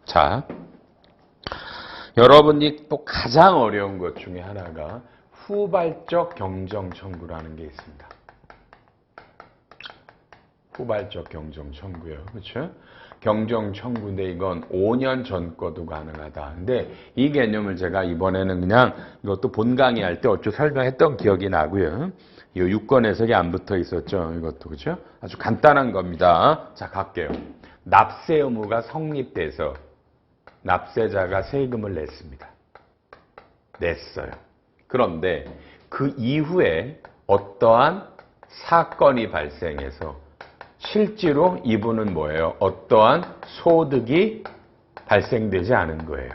자, 여러분이 또 가장 어려운 것 중에 하나가 후발적 경정 청구라는 게 있습니다. 후발적 경정 청구요. 그렇죠? 경정 청구인데 이건 5년 전 거도 가능하다. 근데 이 개념을 제가 이번에는 그냥 이것도 본 강의할 때 어쩌 설명했던 기억이 나고요. 이 6권 해석이 안 붙어 있었죠. 이것도 그렇죠? 아주 간단한 겁니다. 자, 갈게요. 납세 의무가 성립돼서 납세자가 세금을 냈습니다. 냈어요. 그런데 그 이후에 어떠한 사건이 발생해서 실제로 이분은 뭐예요? 어떠한 소득이 발생되지 않은 거예요.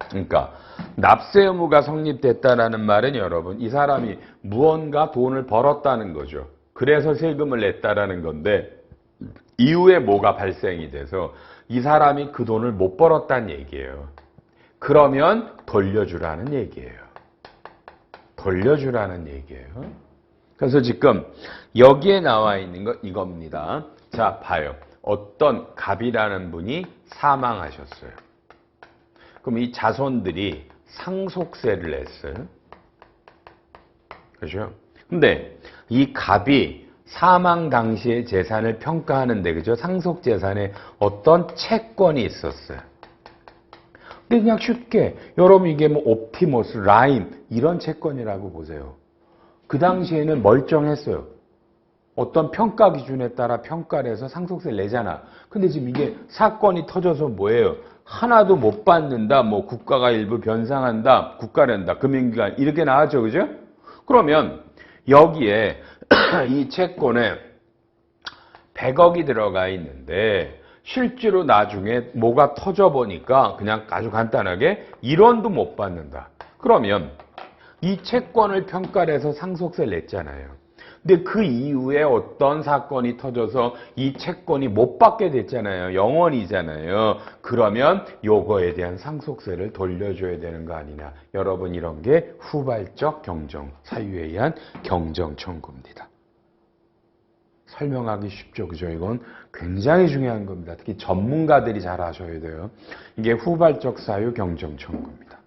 그러니까 납세 의무가 성립됐다는 말은 여러분 이 사람이 무언가 돈을 벌었다는 거죠. 그래서 세금을 냈다라는 건데 이후에 뭐가 발생이 돼서 이 사람이 그 돈을 못 벌었다는 얘기예요. 그러면 돌려주라는 얘기예요. 돌려주라는 얘기예요. 그래서 지금 여기에 나와 있는 거 이겁니다. 자, 봐요. 어떤 갑이라는 분이 사망하셨어요. 그럼 이 자손들이 상속세를 냈어요. 그죠? 근데 이 갑이 사망 당시의 재산을 평가하는데, 그죠? 상속 재산에 어떤 채권이 있었어요. 근데 그냥 쉽게, 여러분 이게 뭐 옵티머스, 라임, 이런 채권이라고 보세요. 그 당시에는 멀쩡했어요. 어떤 평가 기준에 따라 평가를 해서 상속세를 내잖아. 근데 지금 이게 사건이 터져서 뭐예요? 하나도 못 받는다, 뭐 국가가 일부 변상한다, 국가랜다, 금융기관, 이렇게 나왔죠. 그죠? 그러면 여기에 이 채권에 100억이 들어가 있는데 실제로 나중에 뭐가 터져 보니까 그냥 아주 간단하게 1원도 못 받는다. 그러면 이 채권을 평가를 해서 상속세를 냈잖아요. 근데 그 이후에 어떤 사건이 터져서 이 채권이 못 받게 됐잖아요. 영원이잖아요. 그러면 요거에 대한 상속세를 돌려줘야 되는 거 아니냐. 여러분 이런 게 후발적 경정, 사유에 의한 경정 청구입니다. 설명하기 쉽죠. 그죠? 이건 굉장히 중요한 겁니다. 특히 전문가들이 잘 아셔야 돼요. 이게 후발적 사유 경정 청구입니다.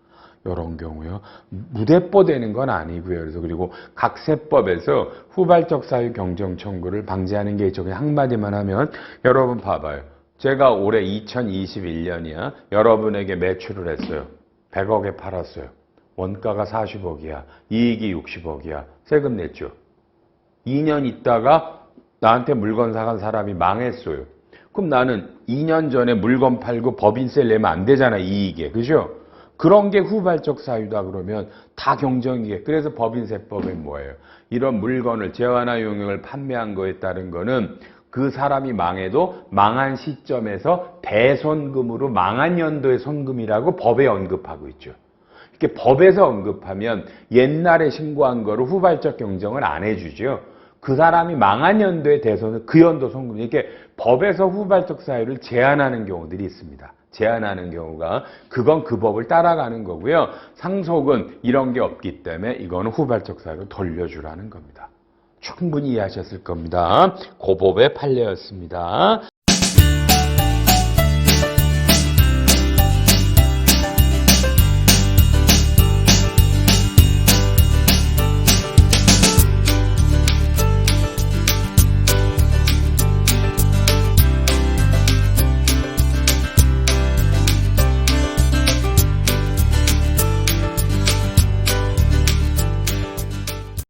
이런 경우요. 무대뽀 되는 건 아니고요. 그래서 그리고 각 세법에서 후발적 사유 경정 청구를 방지하는 게 있죠. 그냥 한마디만 하면 여러분 봐봐요. 제가 올해 2021년이야. 여러분에게 매출을 했어요. 100억에 팔았어요. 원가가 40억이야. 이익이 60억이야. 세금 냈죠. 2년 있다가 나한테 물건 사간 사람이 망했어요. 그럼 나는 2년 전에 물건 팔고 법인세를 내면 안 되잖아. 이익에. 그죠? 그런 게 후발적 사유다 그러면 다 경정이게. 그래서 법인세법은 뭐예요? 이런 물건을 재화나 용역을 판매한 거에 따른 거는 그 사람이 망해도 망한 시점에서 대손금으로 망한 연도의 손금이라고 법에 언급하고 있죠. 이렇게 법에서 언급하면 옛날에 신고한 거를 후발적 경정을 안 해주죠. 그 사람이 망한 연도의 대손은 그 연도 손금. 이렇게 법에서 후발적 사유를 제한하는 경우들이 있습니다. 제한하는 경우가 그건 그 법을 따라가는 거고요. 상속은 이런 게 없기 때문에 이거는 후발적 사유로 돌려주라는 겁니다. 충분히 이해하셨을 겁니다. 그 법의 판례였습니다.